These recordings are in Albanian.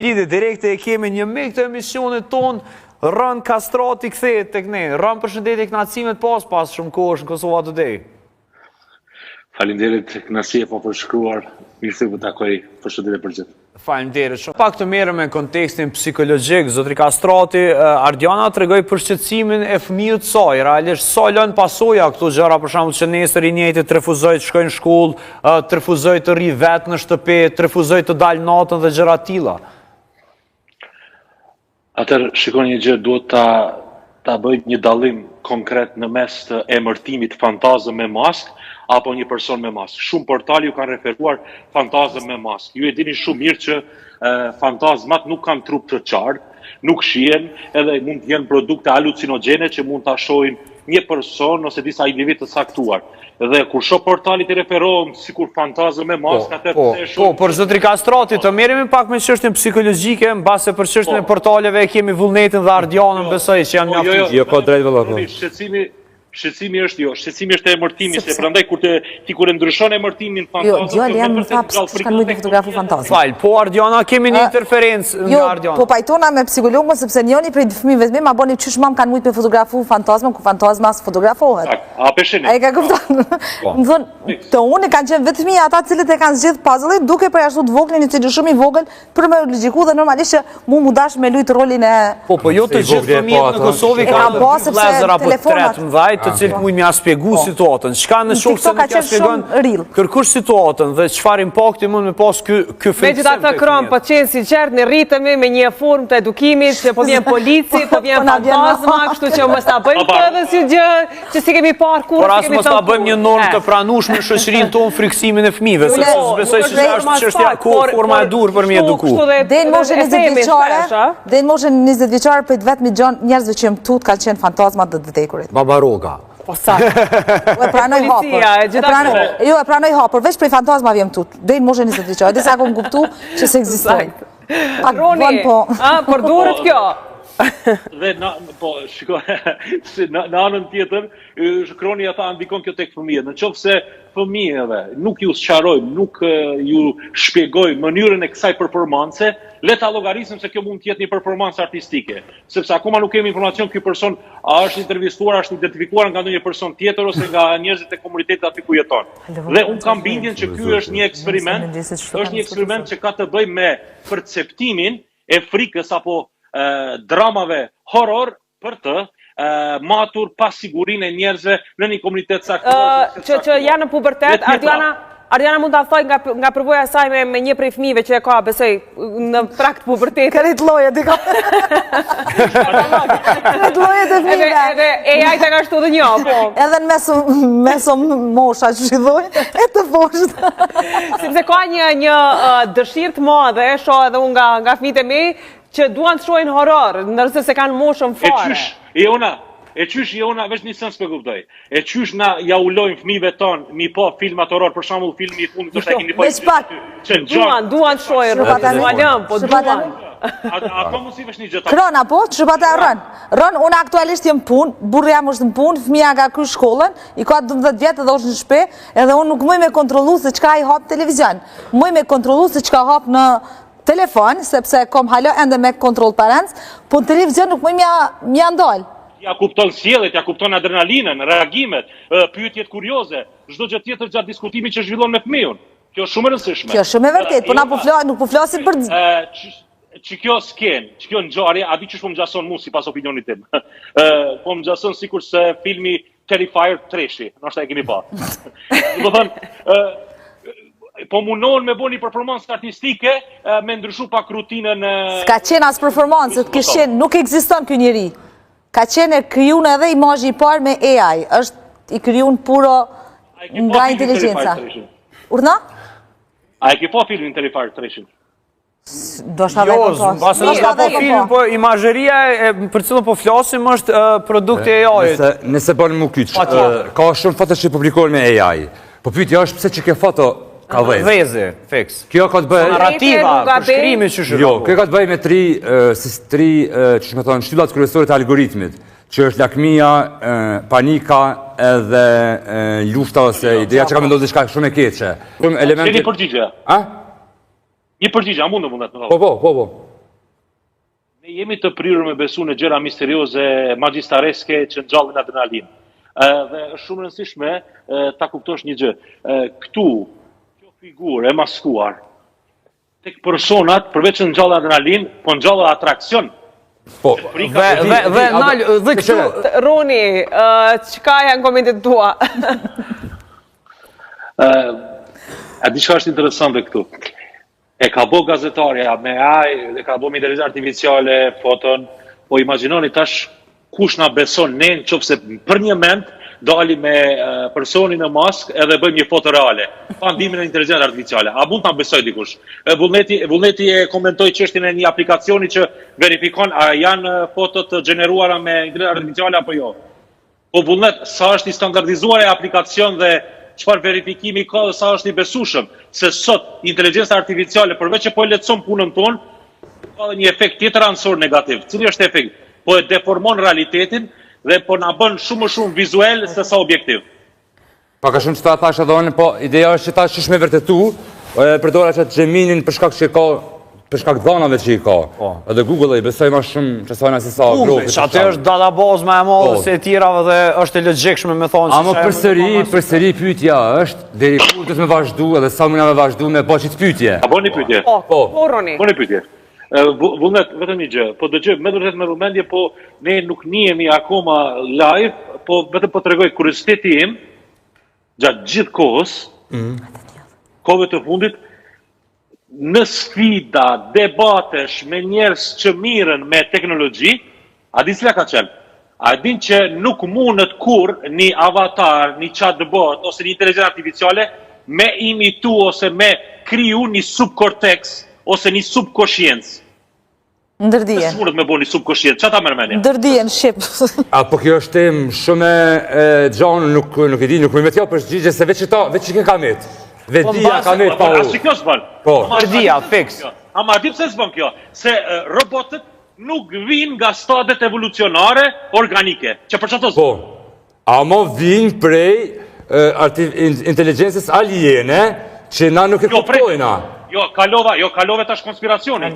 Lidhe direkte e kemi një mik të emisionit ton, Rën Kastrati kthehet tek ne. Rën, përshëndetje, kënaqësimet pas shumë kohësh në Kosova Today. Faleminderit, kënaqësi po përshkruar. Mirë se u takoj. Përshëndetje për gjithë. Faleminderit shumë. Pak të merrem me kontekstin psikologjik, zotri Kastrati, Ardiana tregoi për shqetësimin e fëmijët të saj. Realisht sa lën pasoja këto gjëra, për shembull, që nesër i njëjti të refuzoi të shkojnë në shkollë, të refuzoi të rri vetë në shtëpi, të refuzoi të dalë natën dhe gjëra të tilla. Atër, shikoni një gjë, duhet ta bëjt një dallim konkret në mes të emërtimit fantazëm me mask apo një person me mask. Shumë portale ju kanë referuar fantazëm me mask. Ju e dini shumë mirë që fantazmat nuk kanë trup të qartë, nuk shihen, edhe mund të jenë produkte halucinogene që mund ta shohin një person ose disa individ të saktuar. Dhe kur shoh portalit i referohen sikur fantazëm me mask, atë pse shumë. Por zotri Kastrati, të merremi pak me çështjen psikologjike, mbase për çështjen e portaleve kemi Vullnetin dhe Ardianën, besoj që janë mjaft. Jo, ka drejt vëllai. Shqetësimi është e emërtimit, se prandaj kur e ndryshon emërtimin fantazëm. Jo, jam më thap se kanë mujtë fotografu fantazëm. Fal, po Ardiana kemi një interferencë nga Ardiana. Jo, po pajtona me psikologën sepse njëri prej fëmijëve vetëm ma bëni çysh mam kanë mujtë me fotografu fantazmën, ku fantazma fotografohet. A peshin. Ai ka kupton. Më thon, të unë kanë qenë vetëm ata të cilët e kanë zgjedh puzzle-in duke përjashtuar të voglin, i cili shumë i vogël për me logjiku dhe normalisht që mu dash me lut rolin e. Po jo të gjithë fëmijët në Kosovë kanë vëllezër apo 13 të cilët mund m'ia shpjegu situatën. Çka në shok se nuk ja shpjegon kërkush situatën dhe çfarë impakti mund me pas ky fenomen. Megjithatë krom, po qenë sinqert, ne rritemi me një formë të edukimit, që po vjen polici, po vjen fantazma, kështu që mos ta bëjmë këtë edhe si gjë që si kemi parë kur, por as mos ta bëjmë një normë të pranueshme në shoqërinë tonë friksimin e fëmijëve, sepse besoj se është çështja ku forma e dur për mi eduku. Deri në moshën 20 vjeçare, deri në moshën 20 vjeçare për vetëm njerëzve që mtut kanë qenë fantazmat të vdekurit. Babaroga. Po sa? E pranoj hapur. Jo, e pranoj hapur, veç prej fantazmave jam tut. Deri në moshën 20 vjeçare, disa kam kuptuar që se ekzistojnë. Roni, por duhet kjo. Dhe në anën tjetër, Kroni ata ndikon kjo tek fëmijët. Në qoftë se fëmijëve nuk ju sqarojmë, nuk ju shpjegojmë mënyrën e kësaj performance, le ta llogarisim se kjo mund të jetë një performancë artistike, sepse akoma nuk kemi informacion ky person a është intervistuar, është identifikuar nga ndonjë person tjetër ose nga njerëzit e komunitetit aty ku jeton. Dhe un kam bindjen që ky është një eksperiment që ka të bëjë me perceptimin e frikës apo dramave horror për të matur pas sigurinë e njerëzve në një komunitet saktuar. Që janë në pubertet, Ardiana mund ta thoj nga përvoja e saj me një prej fëmijëve që e ka, besoj, në trakt pubertet. Kret lloje di ka. Kret lloje të fëmijëve. Edhe AI ta ka ashtu dhe një, po. Edhe në mesom mosha që shidhoj, e të poshtë. Sepse ka një dëshirë të madhe, shoh edhe unë nga fëmijët e mi, që duan të shohin horror, ndërsa se kanë moshën fare. E qysh Jona, veç një sens për kuptoj. E qysh na ja ulojnë fëmijëve tonë mi po filmat horror, për shembull filmi i fundit është ai keni po. Duan të shohin, po duan. Ato mos i vesh një gjë. Krona po, ç'pata rën. Rën, unë aktualisht jam punë, burri jam është në punë, fëmia ka kryer shkollën, i ka 12 vjet edhe është në shtëpi, edhe unë nuk muj me kontrollu se çka i hap televizion. Muj me kontrollu se çka hap në telefon, sepse kom halo ende me control parents, po në televizion nuk m'ja ndal. Ja kupton sjelljet, ja kupton adrenalinën, reagimet, pyetjet kurioze, çdo gjë tjetër gjatë diskutimit që zhvillon me fëmijën. Kjo është shumë e rëndësishme. Kjo është shumë e vërtetë, po nuk po flasim për që kjo kjo ngjarje, a di ç'është po më ngjason mua sipas opinionit tim. Po më ngjason sikur se filmi Terrifier 3-shi, ndoshta e keni pa. Do të thënë, po mundohen me bëni performancë artistike, me ndryshu pak rutinën. S'ka qenë as performancë, nuk ekziston ky njeri. Ka qenë krijuar edhe imazhi i parë me AI, është i krijuar puro nga inteligjenca. Urdhna? A e ke pa filmin Terrifier 3-shin? Do shta dhe kompos. Nuk ka po film, po imazheria për cilën po flasim është produkti e AI-it. Nëse bën më kyç, ka shumë foto që publikohen me AI. Po pyetja është pse që ke foto ka vëzë, fiks. Kjo ka të bëjë narrativa, përshkrimi që shkruaj. Jo, kjo ka të bëjë me tri, ç'më më thon, shtyllat kryesore të algoritmit, që është lakmia, panika edhe lufta ose ideja që ka menduar diçka shumë e keqe. Një përgjigje. A? Një përgjigje, a mund të mundet? Po. Jemi të prirur me besu në gjëra misterioze, magjistareske që ngjallin adrenalin. Dhe është shumë rëndësishme ta kuptosh një gjë. Këtu, kjo figurë e maskuar, tek personat, përveç në ngjallë adrenalin, po ngjallë atraksion. Po, dhe kështu... Roni, çka janë komentet tua? A di çka është interesante këtu? E ka bo gazetarja me AI, e ka bo me inteligencë artificiale, foton, po imagjinoni tash kush na beson ne nëse për një moment dali me personin në mask edhe bëjmë një foto reale, pa ndihmën e inteligencës artificiale. A mund ta besoj dikush? Vullneti e komentoi çështjen e një aplikacioni që verifikon a janë fotot të gjeneruara me inteligencë artificiale apo jo. Po vullnet, sa është i standardizuar e aplikacion dhe çfarë verifikimi ka dhe sa është i besueshëm, se sot inteligjenca artificiale përveç që po e lehtëson punën tonë, ka dhe një efekt tjetër anësor negativ. Cili është efekt? Po e deformon realitetin dhe po na bën shumë më shumë vizual se sa objektiv. Pak a shumë që ta thash edhe unë, po ideja është që ta është me vërtetu, përdora që Geminin për shkak që ka për shkak dhanave që i ka. Edhe Google i besoj më shumë çfarë si sa Google, që atë është database më e madhe se e tjerave dhe është e logjikshme me thonë se. Ama përsëri pyetja është deri ku do të më vazhdu edhe sa më na vazhdu me bëj pyetje. A bëni pyetje? Po, Roni. Bëni pyetje. Vullnet, vetëm një gjë, po dëgjoj me vërtet me vëmendje, po ne nuk njihemi akoma live, po vetëm po tregoj kurioziteti im gjatë gjithë kohës, kohëve të fundit, në sfida, debatesh me njerëz që mirën me teknologji, a din cila ka qenë? A din që nuk mundet kur një avatar, një chatbot ose një inteligjencë artificiale me imitu ose me kriju një subcortex ose një subkoshiencë. Ndërdije. Nësë mundet me bo një subkoshiencë, që ta mërmenja? Ndërdije në Shqip. Apo kjo është tem shumë gjanë, nuk e di, nuk me tja përshgjigje se veç që ke kamet. Vedia kamet pa u. Ashtë kjo s'bën. Ndërdia, fix. Ama di pse s'bën kjo? Se robotët nuk vinë nga stadet evolucionare organike. Që për çfarë? Po. Ama vinë prej inteligjencës aliene që na nuk e kuptojna. Jo, kalove tash konspiracioni.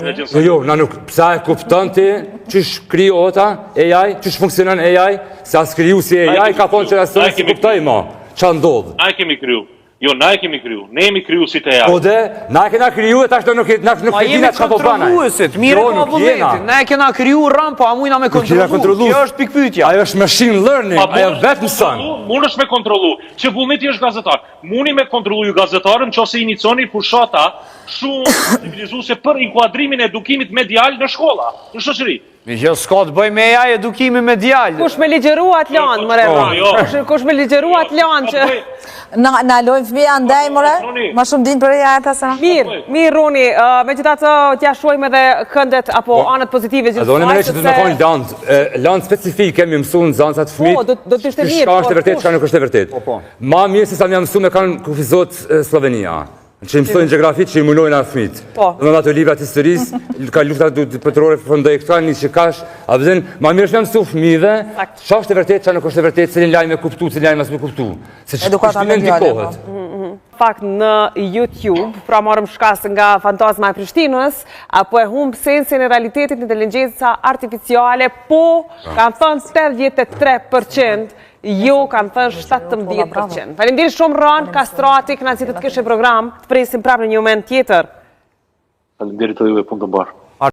Jo, na nuk, psa e kupton ti, qysh kriju ota, AI, qysh funksionon AI, se as kriju si AI, ka thonë që asë si kuptoj ma, qa ndodhë. Na e kemi kriju. Jo, na e kemi kriju. Ne jemi kriju si të AI. Po dhe, na e kena kriju e tash do nuk e dina që ka po banaj. Mire ka vullnetin, na e kena kriju rëm, po a mujna me kontrolu. Kjo është pikpytja. Ajo është machine learning, ajo vetë mësën. Mund është me kontrolu, që vullneti është gazetar. Muni me kontrolu ju gazetarën që ose inicioni fushata shumë civilizuese për inkuadrimin e edukimit medial në shkolla, në shoqëri. Që s'ka të bëj me AI edukimi medial. Kush me ligjeru atë lanë, mëre Ron? Kush me ligjeru atë lanë që... Na lojnë fëmija ndaj, mëre? Ma shumë din për e jajta se na? Mirë, Roni, me gjitha të tja shojme dhe këndet apo anët pozitive gjithë. Edhe unë mene që të me konë lanë specifik kemi mësu në zanësat fëmit. Po, do të ishte mirë. Shka është e vërtet, shka nuk është e vërtet. Ma mirë se sa më mësu me kanë kufizot Slovenia. Që i mësojnë geografi që i munojnë a fëmit. Dhe me ato librat historisë, ka luftat pëtërore përfëndoj këta, një që kash, a vëzën, ma mirë është me mësu fëmive, qa është e vërtet, qa nuk është e vërtet, cilin lajnë me kuptu, cilin lajnë mas me kuptu. Se që shpime ndikohet. Fakt në YouTube, pra marëm shkas nga Fantazma e Prishtinës, apo e humbë sensin e realitetit në inteligjenca artificiale, po kanë thënë 83%, jo kanë thënë 17%. Faleminderit shumë Ron Kastrati, kënaqësi të të kishë program, të presim prapë në një moment tjetër. Faleminderit edhe juve, punë të mbarë.